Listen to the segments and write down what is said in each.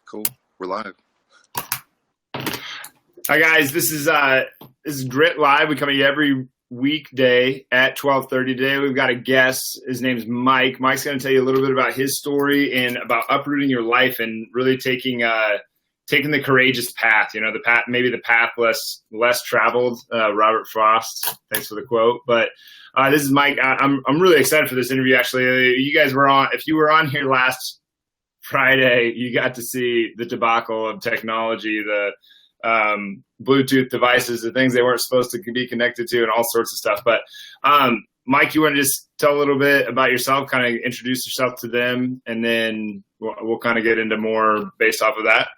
Cool. We're live. Hi guys, this is Grit Live. We come to you every weekday at 12:30. Today we've got a guest. His name's Mike. Mike's going to tell you a little bit about his story and about uprooting your life and really taking the courageous path. You know, the path, maybe the path less traveled. Robert Frost. Thanks for the quote. But this is Mike. I'm really excited for this interview. Actually, you guys were on. If you were on here last Friday, you got to see the debacle of technology, the Bluetooth devices, the things they weren't supposed to be connected to, and all sorts of stuff. But Mike, you want to just tell a little bit about yourself, kind of introduce yourself to them, and then we'll kind of get into more based off of that.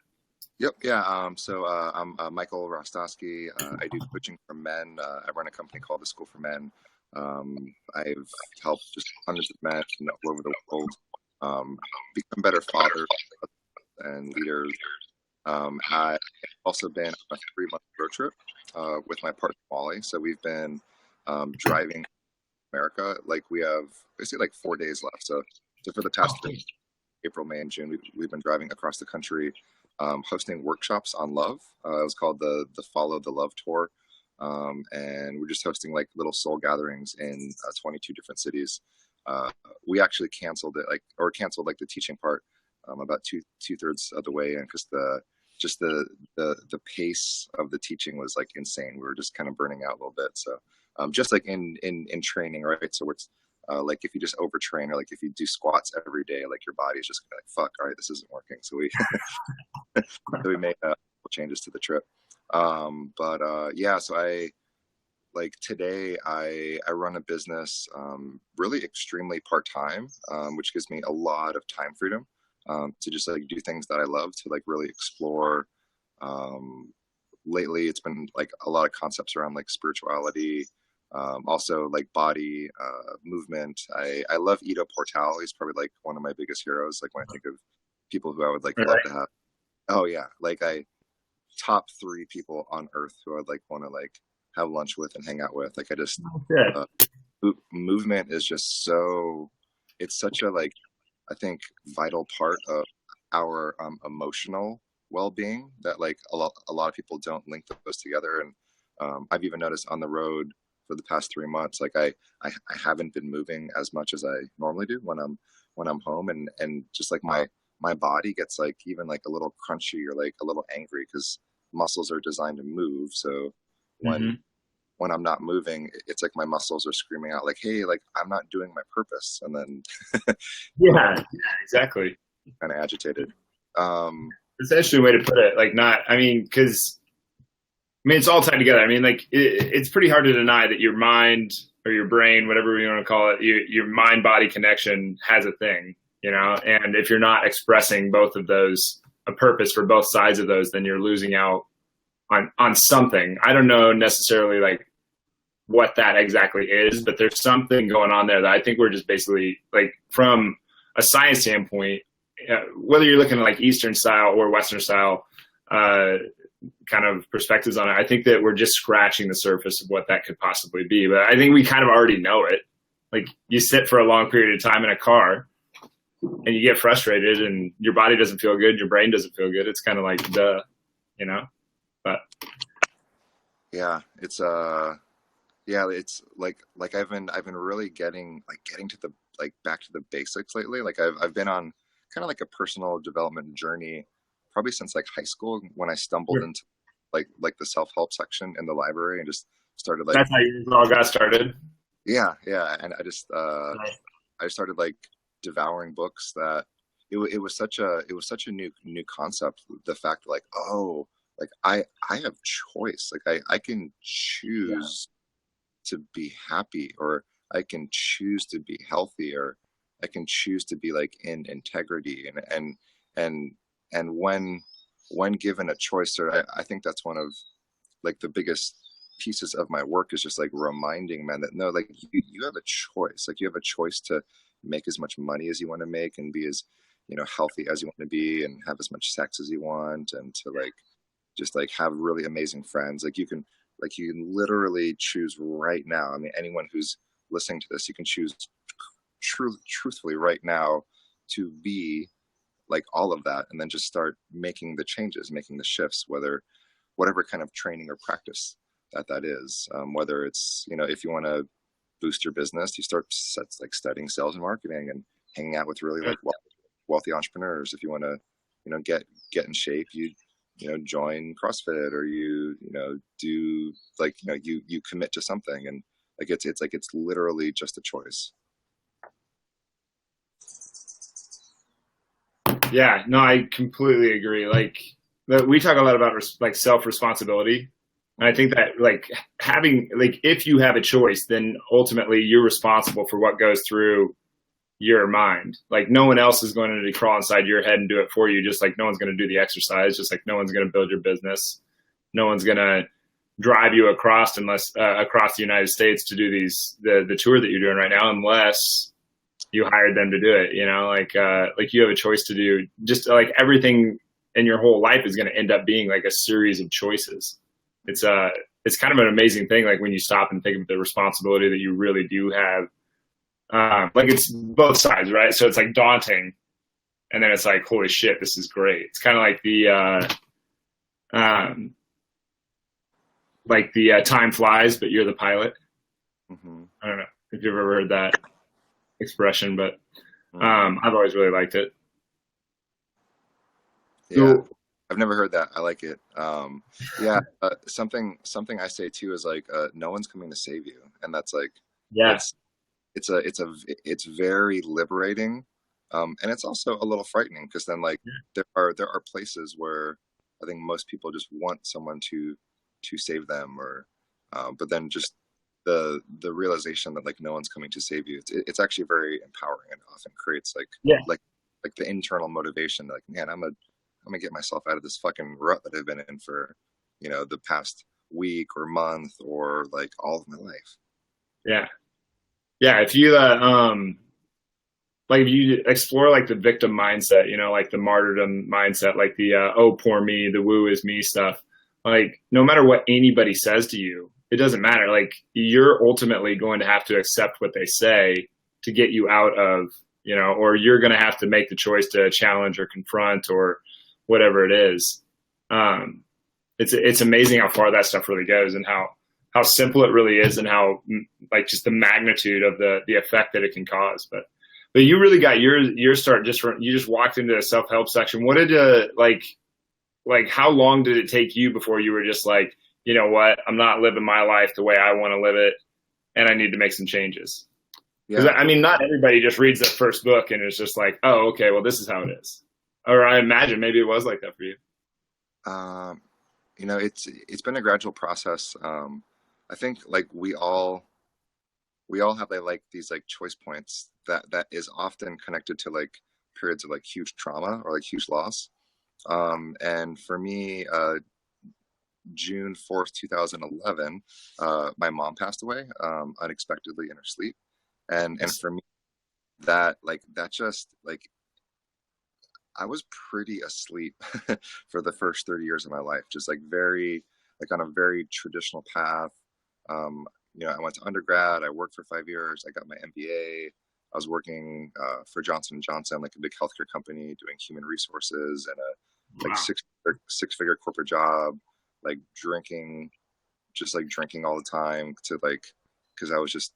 Yep. Yeah. So I'm Michael Rostowski. I do coaching for men. I run a company called The School for Men. I've helped just hundreds of men all over the world become better fathers and leaders. I've also been on a 3-month road trip with my partner Molly. So we've been driving America. Like we have basically like 4 days left. So for the past April, May, and June, we've been driving across the country, hosting workshops on love. It was called the Follow the Love Tour. And we're just hosting like little soul gatherings in 22 different cities. We actually canceled it, canceled the teaching part about two-thirds of the way in, because the pace of the teaching was like insane. We were just kind of burning out a little bit. So just like in training, right? So it's like if you just overtrain, or like if you do squats every day, like your body is just like, fuck, all right, this isn't working. So we made changes to the trip. Yeah, so today I run a business really extremely part-time, which gives me a lot of time freedom to just like do things that I love, to like really explore. Lately it's been like a lot of concepts around like spirituality, also like body movement. I love Ido Portal. He's probably like one of my biggest heroes, like when I think of people who I would like love to have. Oh yeah, like top 3 people on earth who I'd like want to like have lunch with and hang out with. Like I just movement is just it's such a like, I think, vital part of our emotional well-being that like a lot of people don't link those together. And I've even noticed on the road for the past 3 months, like I haven't been moving as much as I normally do when I'm home, and just like my body gets like even like a little crunchy or like a little angry, because muscles are designed to move. So when I'm not moving, it's like my muscles are screaming out like, hey, like I'm not doing my purpose. And then yeah, exactly. Kind of agitated. It's actually a way to put it. Like because it's all tied together. I mean, like it's pretty hard to deny that your mind or your brain, whatever you want to call it, your mind-body connection has a thing, you know? And if you're not expressing both of those, a purpose for both sides of those, then you're losing out on something. I don't know necessarily like what that exactly is, but there's something going on there that I think we're just basically like, from a science standpoint, whether you're looking at like Eastern style or Western style kind of perspectives on it, I think that we're just scratching the surface of what that could possibly be. But I think we kind of already know it. Like you sit for a long period of time in a car and you get frustrated and your body doesn't feel good, your brain doesn't feel good. It's kind of like, duh, you know? But yeah, it's like I've been really getting to the like back to the basics lately. Like I've been on kind of like a personal development journey probably since like high school, when I stumbled into like the self-help section in the library and just started like, that's how you all got started. Yeah. And I just I started like devouring books that it was such a new concept. The fact like, oh, like I have choice. Like I can choose to be happy, or I can choose to be healthy, or I can choose to be like in integrity. And when given a choice, or I think that's one of like the biggest pieces of my work, is just like reminding men that no, like you have a choice. Like you have a choice to make as much money as you want to make, and be as, you know, healthy as you want to be, and have as much sex as you want, and to like just like have really amazing friends. Like you can literally choose right now. I mean, anyone who's listening to this, you can choose truthfully right now to be like all of that, and then just start making the changes, making the shifts, whatever kind of training or practice that is. Whether it's, if you want to boost your business, you start like studying sales and marketing and hanging out with really like wealthy entrepreneurs. If you want to, get in shape, you join CrossFit, or do like, you commit to something, and like it's literally just a choice. Yeah, no, I completely agree. Like, we talk a lot about like self-responsibility. And I think that like having, like, if you have a choice, then ultimately you're responsible for what goes through your mind. Like, no one else is going to crawl inside your head and do it for you. Just like no one's going to do the exercise, just like no one's going to build your business. No one's going to drive you across across the United States to do the tour that you're doing right now, unless you hired them to do it. Like you have a choice to do. Just like everything in your whole life is going to end up being like a series of choices. It's kind of an amazing thing. Like when you stop and think of the responsibility that you really do have, like it's both sides, right? So it's like daunting, and then it's like, holy shit, this is great. It's kind of like the time flies, but you're the pilot. Mm-hmm. I don't know if you've ever heard that expression, but I've always really liked it. Yeah, I've never heard that. I like it. Something I say too is like, no one's coming to save you, and that's like, it's very liberating, and it's also a little frightening, because then like there are places where I think most people just want someone to save them, or but then just the realization that like no one's coming to save you, it's actually very empowering, and often creates like the internal motivation, like, man, I'm gonna get myself out of this fucking rut that I've been in for the past week or month, or like all of my life. If you like, if you explore like the victim mindset, like the martyrdom mindset, like the oh poor me, the woo is me stuff, like no matter what anybody says to you, it doesn't matter. Like, you're ultimately going to have to accept what they say to get you out of, or you're going to have to make the choice to challenge or confront or whatever it is. It's amazing how far that stuff really goes, and how simple it really is, and how like just the magnitude of the effect that it can cause. But you really got your start you just walked into the self-help section. What did like how long did it take you before you were just like, you know what, I'm not living my life the way I want to live it, and I need to make some changes? Because I mean, not everybody just reads that first book and is just like, oh, okay, well, this is how it is. Or I imagine maybe it was like that for you. It's been a gradual process. I think like we all have like these like choice points that is often connected to like periods of like huge trauma or like huge loss. And for me, June 4th, 2011, my mom passed away unexpectedly in her sleep, and for me, that just like, I was pretty asleep for the first 30 years of my life, just like very like on a very traditional path. I went to undergrad, I worked for 5 years, I got my MBA, I was working for Johnson & Johnson, like a big healthcare company, doing human resources, and a like six-figure corporate job, like drinking all the time, to like, because I was just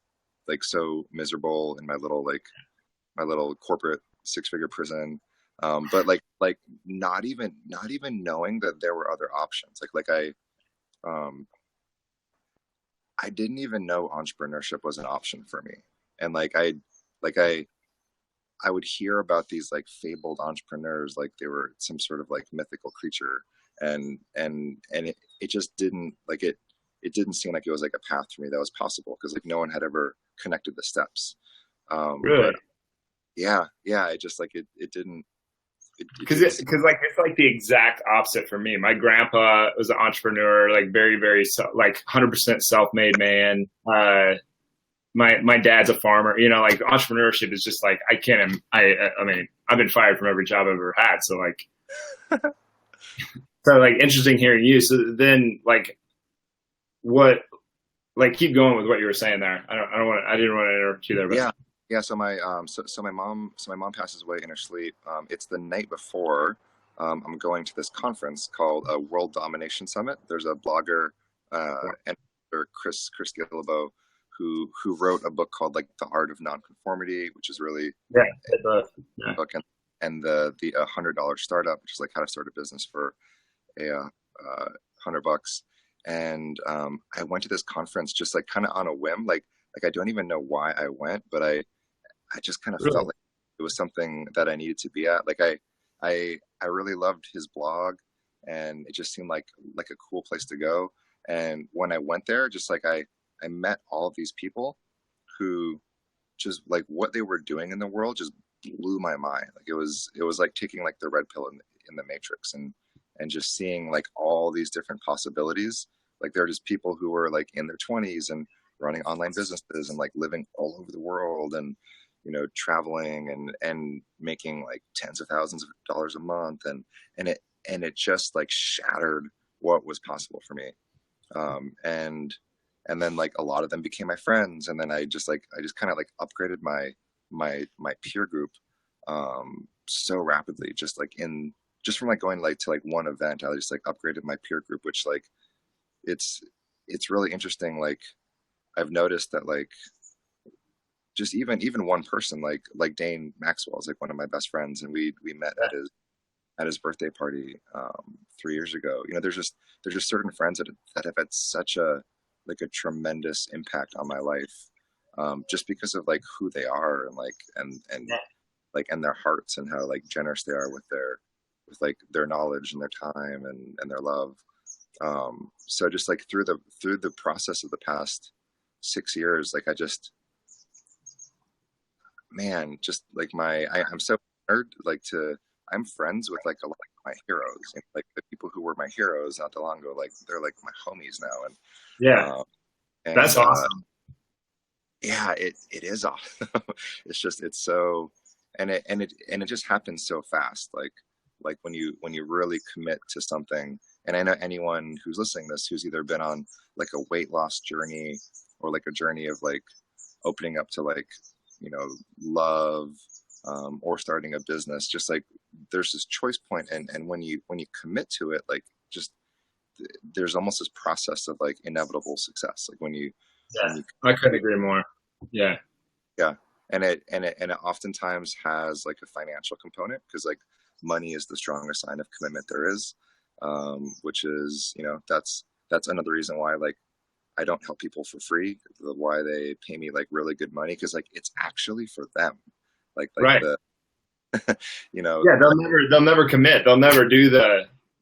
like so miserable in my little corporate 6-figure prison. But like not even knowing that there were other options. I didn't even know entrepreneurship was an option for me. And I would hear about these like fabled entrepreneurs, like they were some sort of like mythical creature, and it just didn't like it didn't seem like it was like a path for me that was possible, because like no one had ever connected the steps. Really? Yeah. I just like it didn't. Because it's like the exact opposite for me. My grandpa was an entrepreneur, like very, very like 100% self-made man. My dad's a farmer. Like entrepreneurship is just like, I mean, I've been fired from every job I've ever had. So like, so like interesting hearing you. So then like, what, like keep going with what you were saying there. I didn't want to interrupt you there. But. Yeah, so my mom passes away in her sleep. It's the night before. I'm going to this conference called a World Domination Summit. There's a blogger and Chris Guillebeau who wrote a book called like The Art of Nonconformity, which is really Yeah, they both. Yeah. book, and the $100 startup, which is like how to start a business for a $100. And I went to this conference just like kind of on a whim, like I don't even know why I went, but I just kind of felt Really? like it was something that I needed to be at. Like I really loved his blog, and it just seemed like a cool place to go. And when I went there, just like I met all of these people who just like what they were doing in the world just blew my mind. Like it was like taking like the red pill in the Matrix, and just seeing like all these different possibilities. Like they're just people who were like in their 20s and running online businesses and like living all over the world, and traveling and making like tens of thousands of dollars a month, and it just like shattered what was possible for me. And then like a lot of them became my friends, and then I just kind of like upgraded my peer group so rapidly, just from like going like to like one event. I just like upgraded my peer group, which like it's it's really interesting. Like I've noticed that like just even one person like Dane Maxwell is like one of my best friends, and we met at his birthday party 3 years ago. There's just certain friends that have had such a like a tremendous impact on my life, just because of like who they are, and like and Yeah. like and their hearts, and how like generous they are with like their knowledge and their time and their love. So just like through the process of the past 6 years, like I just, man, just like I'm so honored like to I'm friends with like a lot of my heroes, and like the people who were my heroes not too long ago, like they're like my homies now. And Yeah. um That's and awesome. yeah, it is awesome. It's so, and it just happens so fast. Like when you really commit to something. And I know anyone who's listening to this who's either been on like a weight loss journey, or like a journey of like opening up to like love, or starting a business. Just like there's this choice point, and when you commit to it, like just there's almost this process of like inevitable success. Like when you Yeah. I couldn't agree more. Yeah. yeah. And it oftentimes has like a financial component, because like money is the strongest sign of commitment there is. Which is, that's another reason why like I don't help people for free, why they pay me like really good money, because like it's actually for them. Like Right. the you know Yeah. They'll never commit. They'll never do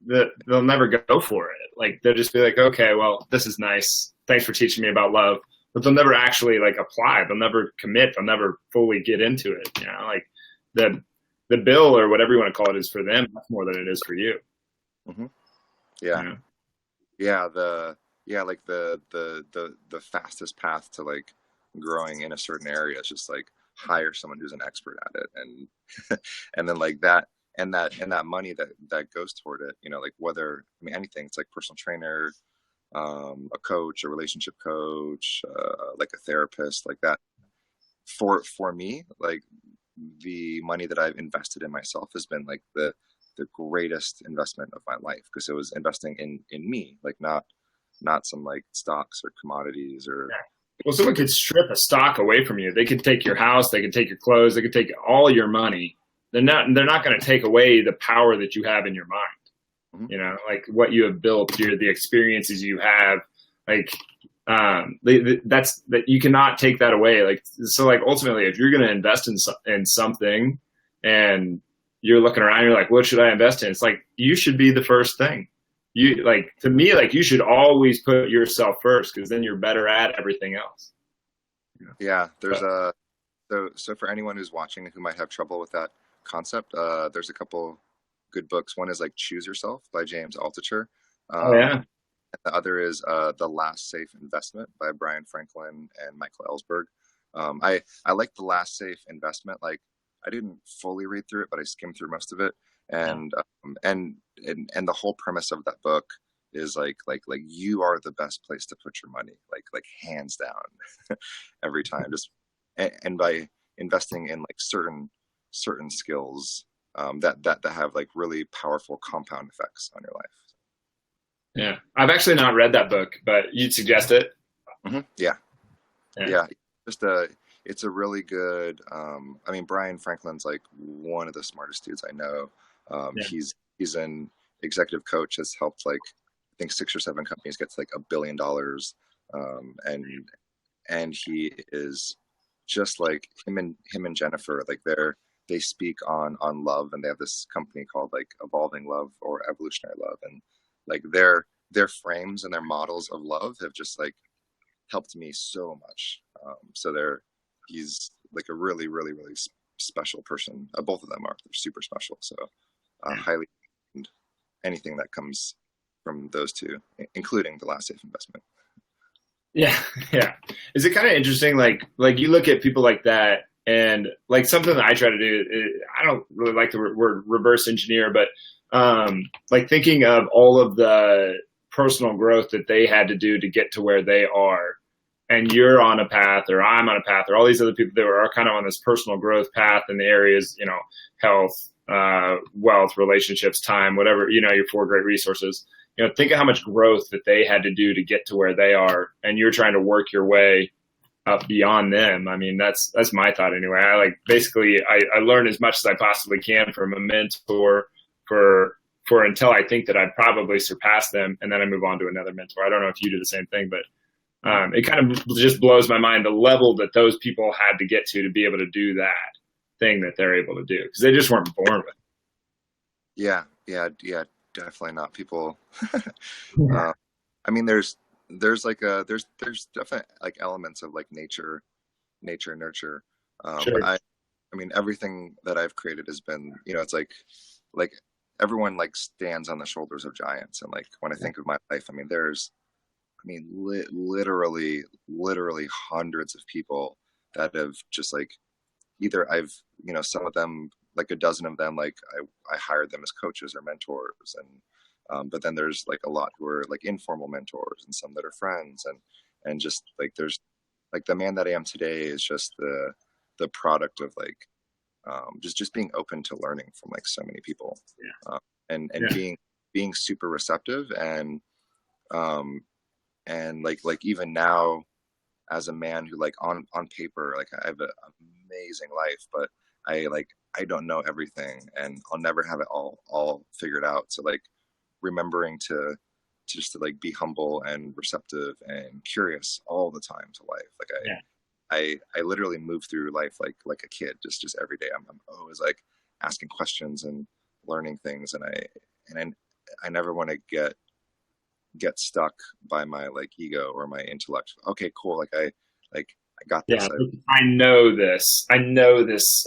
they'll never go for it. Like they'll just be like, okay, well, this is nice. Thanks for teaching me about love. But they'll never actually like apply. They'll never commit. They'll never fully get into it. Like the the bill or whatever you want to call it is for them much more than it is for you. hmm You yeah, know? yeah, like the fastest path to like growing in a certain area is just like hire someone who's an expert at it, and and then like that, and that money that goes toward it, like whether, I mean, anything. It's like personal trainer, a coach, a relationship coach, like a therapist, like that. For me, like the money that I've invested in myself has been like the greatest investment of my life, because it was investing in me, like not some like stocks or commodities or Well, someone could strip a stock away from you. They could take your house, they could take your clothes, they could take all your money. They're not going to take away the power that you have in your mind. Mhm. Like what you have built, the experiences you have, like that's that you cannot take that away. Like so, like ultimately, if you're going to invest in something, and you're looking around, you're like, what should I invest in? It's like you should be the first thing. You like to me, like you should always put yourself first because then you're better at everything else. Yeah, there's But a so for anyone who's watching who might have trouble with that concept, there's a couple good books. One is like Choose Yourself by James Altucher. oh um, yeah, the other is The Last Safe Investment by Brian Franklin and Michael Ellsberg. I like The Last Safe Investment. Like I didn't fully read through it, but I skimmed through most of it. yeah, And the whole premise of that book is like you are the best place to put your money, like hands down, every time. Just and investing in like certain skills that have like really powerful compound effects on your life. Yeah, I've actually not read that book, but you'd suggest it. Yeah. Yeah. Yeah, just it's a really good. I mean, Brian Franklin's like one of the smartest dudes I know. Yeah. He's an executive coach, has helped like I think 6 or 7 companies get to like $1 billion, and he is just like him and Jennifer, like they speak on love, and they have this company called like Evolving Love or Evolutionary Love, and like their frames and their models of love have just like helped me so much. So he's like a really, really, really special person. Both of them are. They're super special. So highly recommend anything that comes from those two, including The Last Safe Investment. Yeah, yeah. Is it kind of interesting? Like you look at people like that, and like something that I try to do. I don't really like the word reverse engineer, but like thinking of all of the personal growth that they had to do to get to where they are, and you're on a path, or I'm on a path, or all these other people that are kind of on this personal growth path in the areas, health, wealth, relationships, time, whatever, your 4 great resources. Think of how much growth that they had to do to get to where they are, and you're trying to work your way up beyond them. I mean, that's my thought anyway. I learn as much as I possibly can from a mentor for until I think that I'd probably surpass them, and then I move on to another mentor. I don't know if you do the same thing, but it kind of just blows my mind the level that those people had to get to be able to do that thing that they're able to do, because they just weren't born with it. Yeah, definitely not people. I mean, there's definitely like elements of like nature nurture. Sure. But I mean, everything that I've created has been, it's like everyone like stands on the shoulders of giants. And like, when I think of my life, I mean, literally hundreds of people that have just like, either some of them, like a dozen of them, like I hired them as coaches or mentors. And, but then there's like a lot who are like informal mentors, and some that are friends, and just like, there's like the man that I am today is just the product of like, just being open to learning from like so many people. And being super receptive, and like even now as a man who like on paper, like I have an amazing life, but I don't know everything, and I'll never have it all figured out. So like remembering to like be humble and receptive and curious all the time to life. Like I literally move through life like a kid, just every day. I'm always like asking questions and learning things, and I never want to get stuck by my like ego or my intellect. Okay, cool. Like I got this. I know this. I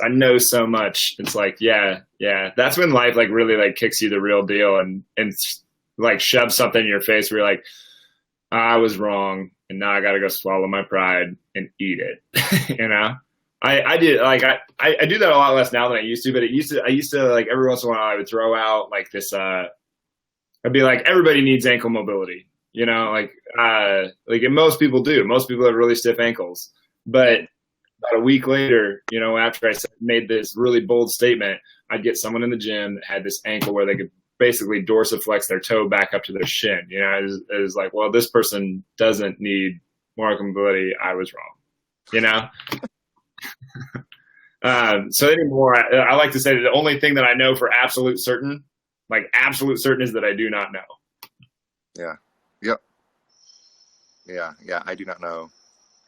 know so much. It's like, yeah. That's when life like really like kicks you the real deal, and like shoves something in your face where you're like, I was wrong, and now I got to go swallow my pride and eat it. I do like I do that a lot less now than I used to, but I used to like every once in a while I would throw out like this. I'd be like, everybody needs ankle mobility, and most people do. Most people have really stiff ankles, but about a week later, after I made this really bold statement, I'd get someone in the gym that had this ankle where they could basically dorsiflex their toe back up to their shin. It was like, well, this person doesn't need more ankle mobility. I was wrong, So anymore, I like to say that the only thing that I know for absolute certain is that I do not know. Yeah. Yep. Yeah. I do not know.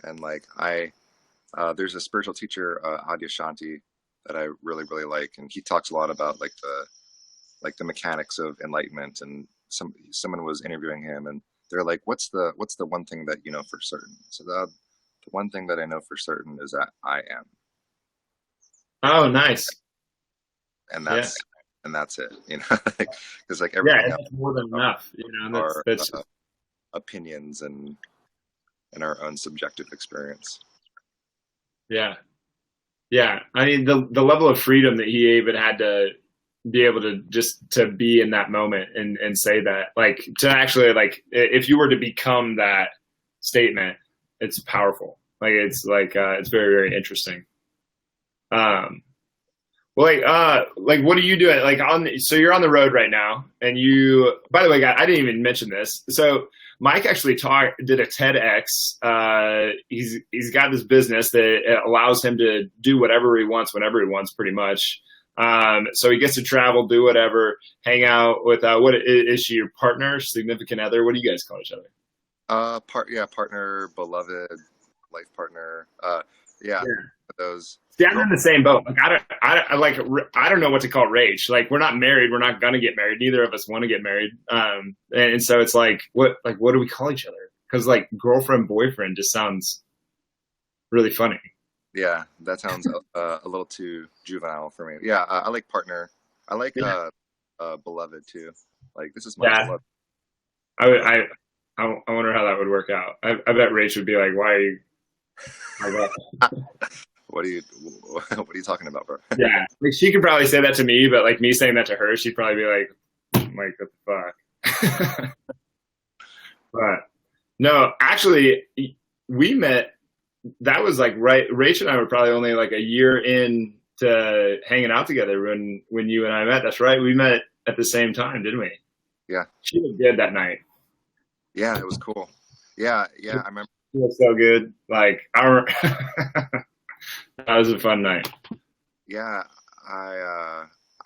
And like, there's a spiritual teacher, Adyashanti, that I really, really like. And he talks a lot about like the mechanics of enlightenment. And someone was interviewing him, and they're like, what's the one thing that you know for certain? So the one thing that I know for certain is that I am. Oh, nice. And that's it, because like everything else, that's more than enough, that's opinions and our own subjective experience. Yeah. I mean, the level of freedom that he even had to be able to just to be in that moment and say that, like, to actually, like, if you were to become that statement, it's powerful. Like, it's very, very interesting. Um, well, like what are you doing? Like so you're on the road right now, and by the way, guy, I didn't even mention this. So Mike actually did a TEDx. He's got this business that allows him to do whatever he wants, whenever he wants, pretty much. So he gets to travel, do whatever, hang out with, what is she, your partner, significant other? What do you guys call each other? Yeah, partner, beloved, life partner. Yeah, Yeah. those See, I'm girl. in the same boat. Like, I don't know what to call Rach. Like, we're not married. We're not gonna get married. Neither of us want to get married. And so it's like, what do we call each other? Because like girlfriend, boyfriend just sounds really funny. Yeah, that sounds a little too juvenile for me. Yeah, I like partner. I like Yeah. beloved too. Like this is my Yeah. beloved. I, I, I wonder how that would work out. I bet Rach would be like, why are you like that? What are you what are you talking about, bro? Yeah. Like she could probably say that to me, but like me saying that to her, she'd probably be like, what the fuck? But no, actually, we met. That was like right. Rach and I were probably only like a year in to hanging out together when you and I met. That's right. We met at the same time, didn't we? Yeah, She was good that night. yeah, it was cool. Yeah, I remember. She was so good. Like our that was a fun night. Yeah, I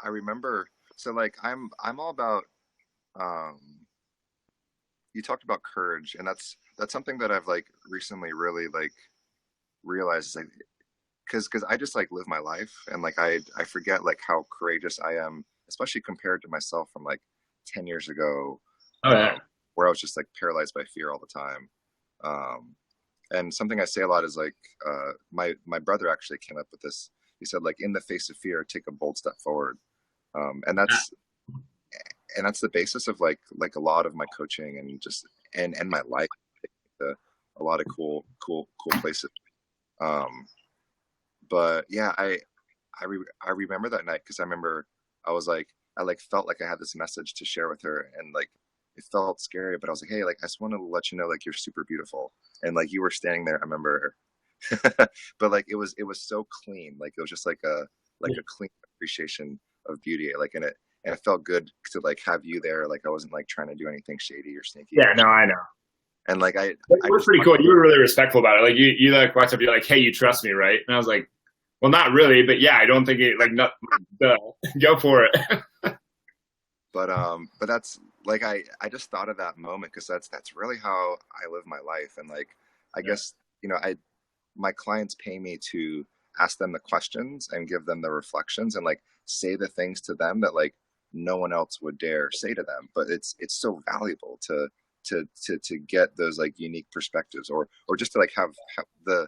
remember. So like I'm all about um you talked about courage, and that's something that I've like recently really like realized, like because I just like live my life, and like I forget like how courageous I am, especially compared to myself from like 10 years ago, Oh yeah. where I was just like paralyzed by fear all the time. Um, and something I say a lot is like my brother actually came up with this. He said like in the face of fear, take a bold step forward. And that's the basis of like a lot of my coaching and just and my life. To a lot of cool places. Um, but yeah, I remember that night because I remember I was like I like felt like I had this message to share with her, and like it felt scary, but I was like, hey, like I just want to let you know like you're super beautiful, and like you were standing there. I remember, but like it was so clean, like it was just like a clean appreciation of beauty, like in it. And it felt good to like have you there. Like I wasn't like trying to do anything shady or sneaky. Yeah. No, I know. And like It I was just pretty cool. You were really respectful about it. Like you like walked up, you're like, "Hey, you trust me, right?" And I was like, "Well, not really, but yeah, I don't think it like no, duh. Go for it." but that's like I just thought of that moment because that's really how I live my life. And like I Yeah. guess I my clients pay me to ask them the questions and give them the reflections and like say the things to them that like no one else would dare say to them, but it's so valuable to get those like unique perspectives, or just to like have the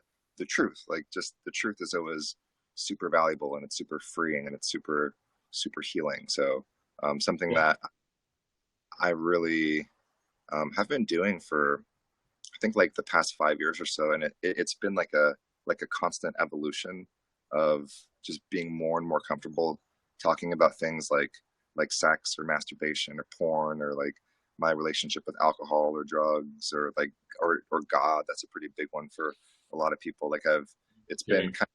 truth. Like just the truth is always super valuable, and it's super freeing, and it's super healing. So something Yeah. that I really have been doing for I think like the past 5 years or so, and it's been like a constant evolution of just being more and more comfortable talking about things like sex or masturbation or porn, or like my relationship with alcohol or drugs, or like or God. That's a pretty big one for a lot of people. Like it's been Yeah.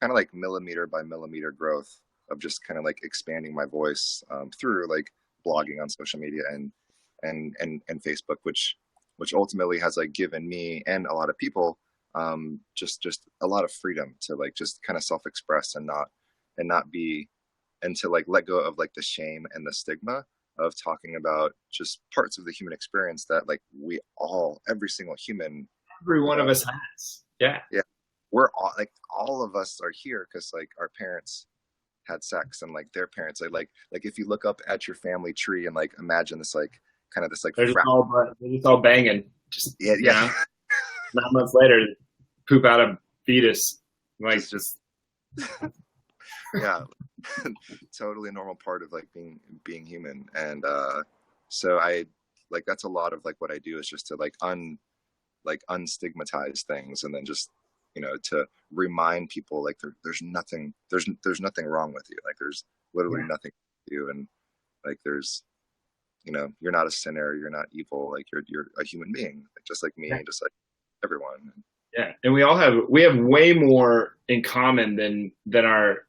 kind of like millimeter by millimeter growth of just kind of like expanding my voice through like blogging on social media and Facebook, which ultimately has like given me and a lot of people just a lot of freedom to like just kind of self-express and not be and to like let go of like the shame and the stigma of talking about just parts of the human experience that like we all every single human Every one uh, of us has. Yeah. yeah, we're all of us are here because like our parents had sex, and like their parents like if you look up at your family tree and like imagine this like kind of this like They're just all banging. Just yeah, you yeah. know, 9 months later, poop out a fetus. Like just yeah. Totally normal part of like being human. And so I like that's a lot of like what I do is just to like unstigmatize things, and then just to remind people like there's nothing wrong with you, like there's literally yeah. nothing with you. And like there's you're not a sinner, you're not evil, like you're a human being, like just like me, just like everyone. Yeah, and we have way more in common than our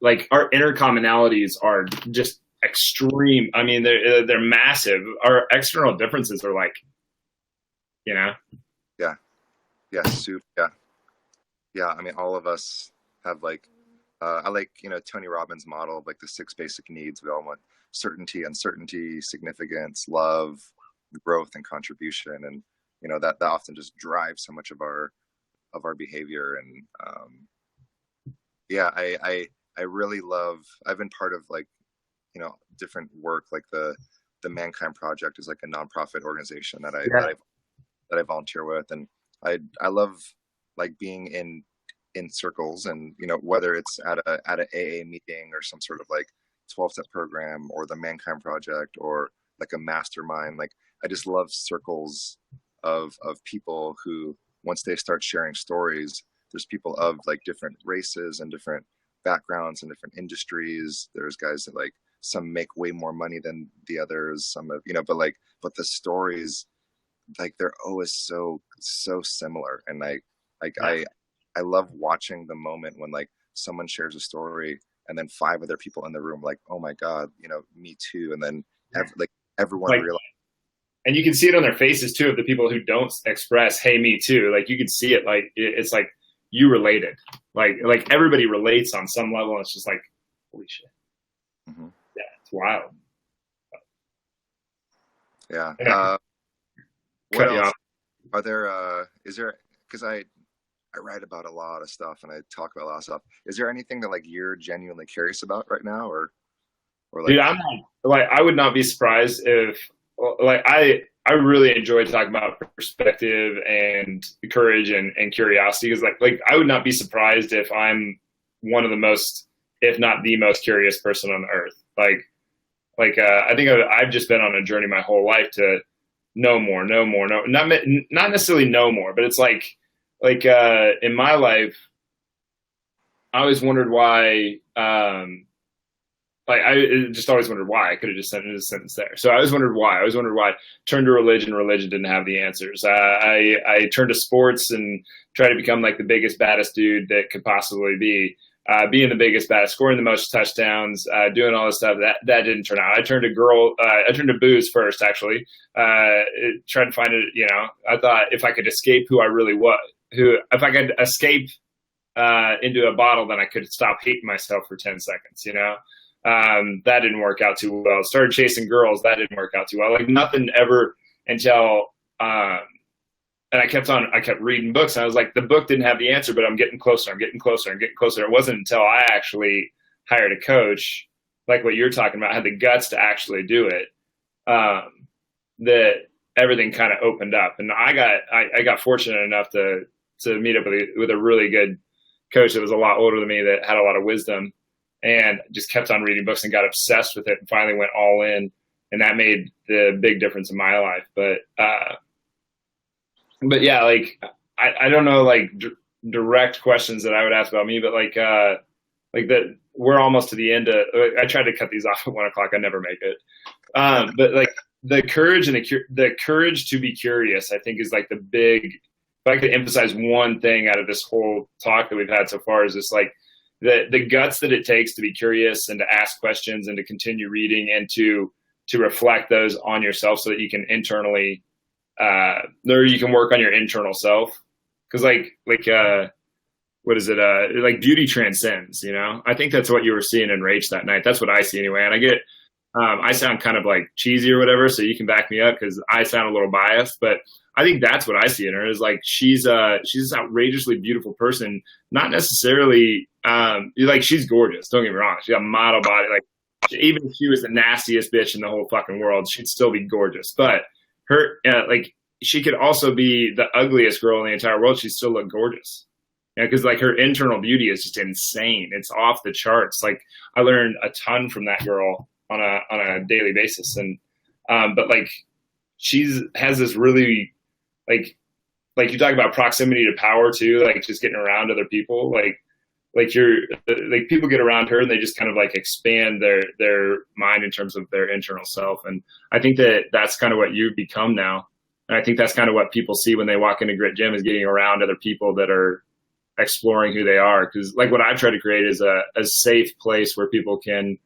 inner commonalities are just extreme. I mean, they're massive. Our external differences are like, you know. Yeah. Yeah. Soup. Yeah. Yeah. I mean, all of us have like, I like, Tony Robbins' model of like the six basic needs. We all want certainty, uncertainty, significance, love, growth, and contribution. And, that often just drives so much of our behavior. And, yeah, I really love, I've been part of like, different work, like the Mankind Project is like a nonprofit organization that I volunteer with. And I love like being in circles, and whether it's at a AA meeting or some sort of like 12-step program or the Mankind Project or like a mastermind. Like I just love circles of people who, once they start sharing stories, there's people of like different races and different backgrounds and different industries. There's guys that like, some make way more money than the others, some of, but the stories, like they're always so similar. And I love watching the moment when like someone shares a story and then five other people in the room like, oh my god, me too. And then like everyone Like, realizes. and you can see it on their faces too, of the people who don't express, hey, me too. Like you can see it, like it's like you related, like everybody relates on some level, and it's just like, holy shit. Mm-hmm. Yeah, it's wild. Yeah. Yeah. What Cut you else off. are there? Is there, because I write about a lot of stuff and I talk about a lot of stuff. Is there anything that like you're genuinely curious about right now, or like? Dude, I'm like, I would not be surprised if, like, I really enjoy talking about perspective and courage and curiosity, because like I would not be surprised if I'm one of the most, if not the most curious person on earth. I think I've just been on a journey my whole life to know more, not necessarily know more, but it's in my life, I always wondered why. I just always wondered why. I could have just sent in a sentence there. So I always wondered why. I always wondered why. Turned to religion. Religion didn't have the answers. I turned to sports and tried to become like the biggest, baddest dude that could possibly be. Being the biggest, baddest, scoring the most touchdowns, doing all this stuff. That didn't turn out. I turned to booze first, actually. Tried to find it. I thought if I could escape who I really was, if I could escape into a bottle, then I could stop hating myself for 10 seconds. That didn't work out too well. Started chasing girls. That didn't work out too well. Like nothing ever until, and I kept reading books. And I was like, the book didn't have the answer, but I'm getting closer. I'm getting closer. I'm getting closer. It wasn't until I actually hired a coach, like what you're talking about, had the guts to actually do it, that everything kind of opened up. And I got fortunate enough to meet up with a really good coach that was a lot older than me, that had a lot of wisdom, and just kept on reading books and got obsessed with it and finally went all in. And that made the big difference in my life. But yeah, like, I don't know, like direct questions that I would ask about me, but like that we're almost to the end of, I tried to cut these off at 1:00. I never make it. But like the courage and the courage to be curious, I think is like the big, if I could emphasize one thing out of this whole talk that we've had so far, is just like, the guts that it takes to be curious and to ask questions and to continue reading and to reflect those on yourself, so that you can internally, or you can work on your internal self. Cause what is it? Like beauty transcends, I think that's what you were seeing in Rach that night. That's what I see anyway. And I sound kind of like cheesy or whatever, so you can back me up, cause I sound a little biased, but I think that's what I see in her, is like, she's this outrageously beautiful person. Not necessarily, like, she's gorgeous. Don't get me wrong. She got a model body. Like, even if she was the nastiest bitch in the whole fucking world, she'd still be gorgeous. But her, like, she could also be the ugliest girl in the entire world. She'd still look gorgeous. Because like her internal beauty is just insane. It's off the charts. Like, I learned a ton from that girl on a daily basis. And, but like, has this really, like you talk about proximity to power too, like just getting around other people, like people get around her and they just kind of like expand their mind in terms of their internal self. And I think that's kind of what you've become now. And I think that's kind of what people see when they walk into Grit Gym, is getting around other people that are exploring who they are. Because like what I've tried to create is a safe place where people can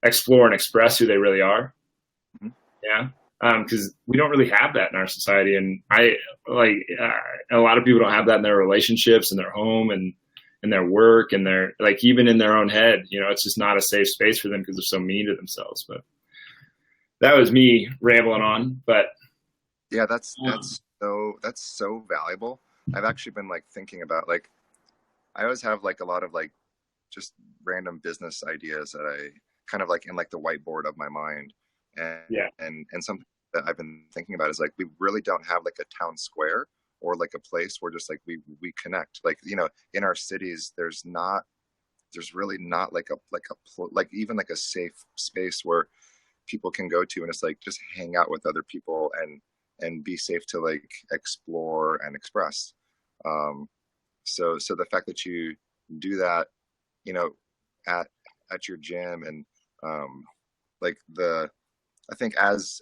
explore and express who they really are. Mhm. Yeah. Because we don't really have that in our society. And a lot of people don't have that in their relationships, in their home, and in their work, and their, like, even in their own head, it's just not a safe space for them because they're so mean to themselves. But that was me rambling on. But Yeah, that's so valuable. I've actually been like thinking about, like, I always have like a lot of like just random business ideas that I kind of like in like the whiteboard of my mind. And yeah, and something that I've been thinking about is like we really don't have like a town square or like a place where just like we connect. Like, in our cities there's really not like like even like a safe space where people can go to and it's like just hang out with other people and be safe to like explore and express. So the fact that you do that, you know, at your gym, and like I think as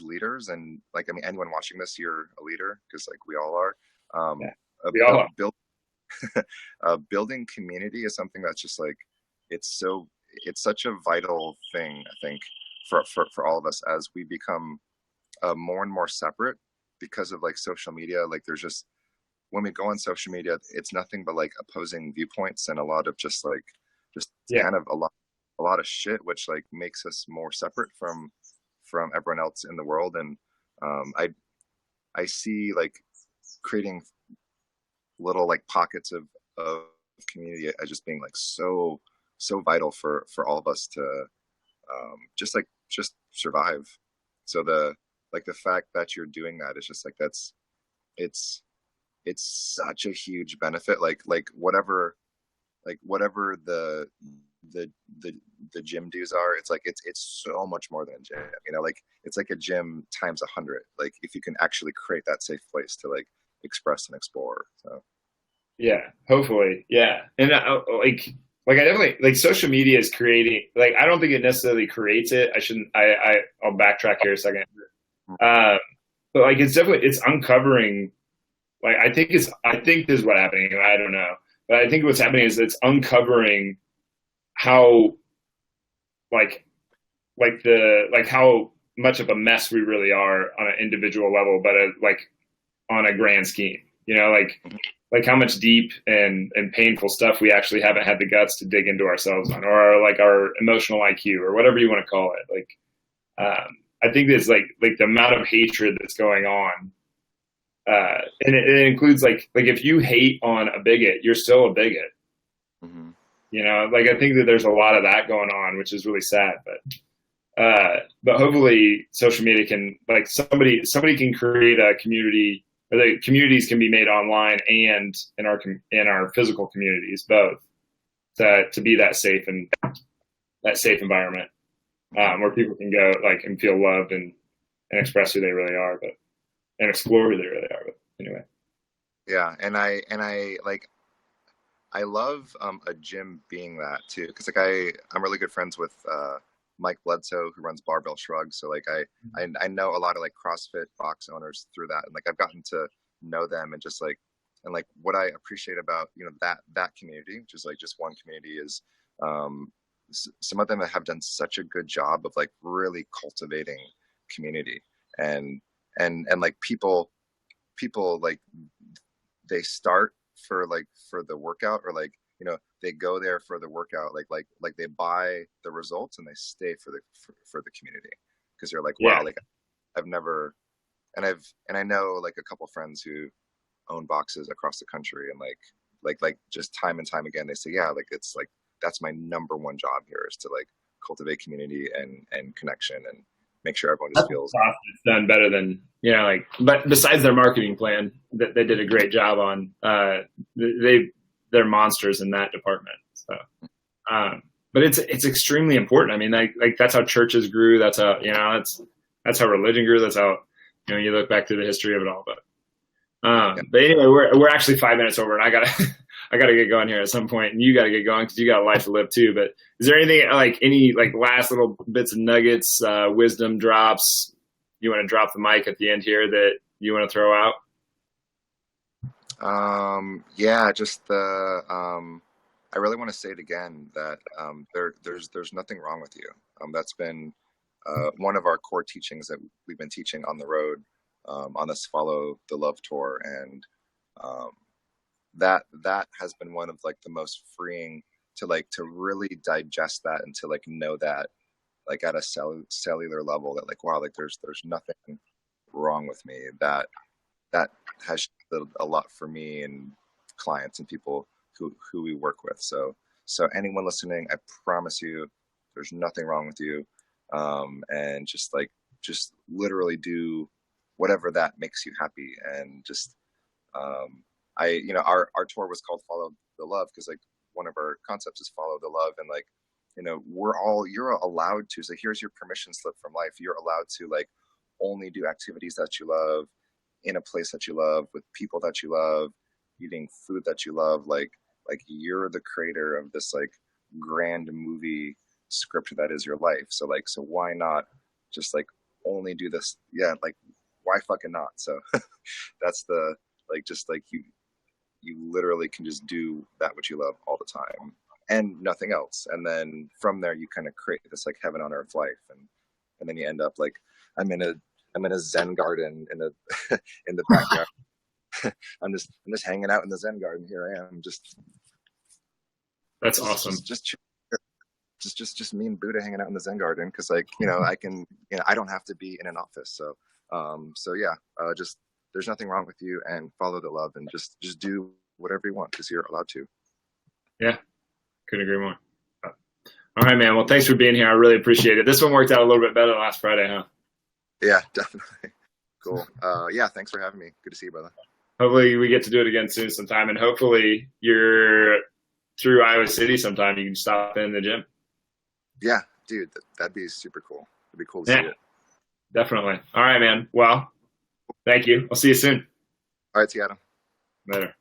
leaders, and like, I mean, anyone watching this, you're a leader because like we all are. yeah, A, we all a are. build, building community is something that's just like it's such a vital thing, I think, for all of us as we become more and more separate because of like social media. Like, there's just, when we go on social media, it's nothing but like opposing viewpoints and a lot of just Yeah, kind of a lot of shit, which like makes us more separate from everyone else in the world. And I see like creating little like pockets of community as just being like so vital for all of us to just survive. So the fact that you're doing that is just like it's it's such a huge benefit. Like whatever the the the gym dues are, it's like it's so much more than a gym. Like it's like a gym times 100. Like if you can actually create that safe place to like express and explore. So yeah, hopefully, yeah. And like I definitely like social media is creating. Like, I don't think it necessarily creates it. I shouldn't. I'll backtrack here a second. Uh, but like it's uncovering. Like, I think this is what happening. I don't know, but I think what's happening is it's uncovering how like how much of a mess we really are on an individual level, but like on a grand scheme. Like how much deep and painful stuff we actually haven't had the guts to dig into ourselves on, or like our emotional IQ, or whatever you want to call it. Like, I think there's like the amount of hatred that's going on. And it includes like if you hate on a bigot, you're still a bigot. mm-hmm. Like, I think that there's a lot of that going on, which is really sad. But hopefully social media can, like, somebody can create a community, or the communities can be made online and in our physical communities, both, to be that safe environment, where people can go like and feel loved and express who they really are, and explore who they really are. But anyway. Yeah, and I like I love a gym being that too, because like I'm really good friends with Mike Bledsoe, who runs Barbell Shrugs. So like I know a lot of like CrossFit box owners through that, and like I've gotten to know them, and just like, and like what I appreciate about that community, which is like just one community, is some of them have done such a good job of like really cultivating community, and like people like they start for the workout, or like they go there for the workout, like they buy the results and they stay for the community, because they're like, wow, Yeah. like I've never, and I know like a couple friends who own boxes across the country, and like just time and time again they say, yeah, like it's like that's my number one job here, is to like cultivate community and connection, and make sure everyone just feels It's done better than, like, but besides their marketing plan that they did a great job on, they're monsters in that department. So, but it's extremely important. I mean, like that's how churches grew. That's how, that's how religion grew. That's how, you look back to the history of it all. But anyway, we're actually 5 minutes over, and I gotta get going here at some point, and you gotta get going because you got a life to live too. But is there anything, like, any like last little bits of nuggets, wisdom drops, you want to drop the mic at the end here, that you want to throw out? Yeah, just the I really want to say it again that there's nothing wrong with you. That's been one of our core teachings that we've been teaching on the road on this Follow the Love tour, and um, that has been one of like the most freeing to really digest that and to like know that like at a cellular level that like wow, like there's nothing wrong with me. That has shifted a lot for me and clients and people who we work with. So anyone listening, I promise you, there's nothing wrong with you, and just literally do whatever that makes you happy, and just our tour was called Follow the Love because like one of our concepts is follow the love, and like you're allowed to. So here's your permission slip from life. You're allowed to like only do activities that you love in a place that you love with people that you love eating food that you love, like you're the creator of this like grand movie script that is your life. So why not just like only do this? Yeah, like why fucking not? So that's the like just like you literally can just do that which you love all the time and nothing else, and then from there you kind of create this like heaven on earth life, and then you end up like i'm in a I'm in a Zen garden in a in the backyard. I'm just hanging out in the Zen garden. Here I am, That's awesome. Just me and Buddha hanging out in the Zen garden because like I can I don't have to be in an office. So yeah, just there's nothing wrong with you, and follow the love, and just do whatever you want because you're allowed to. Yeah, couldn't agree more. All right, man. Well, thanks for being here. I really appreciate it. This one worked out a little bit better than last Friday, huh? Yeah, definitely. Cool. Yeah, thanks for having me. Good to see you, brother. Hopefully we get to do it again soon sometime, and hopefully you're through Iowa City sometime. You can stop in the gym. Yeah, dude, that'd be super cool. It'd be cool to see it. Definitely. All right, man. Well, thank you. I'll see you soon. All right, see you, Adam. Later.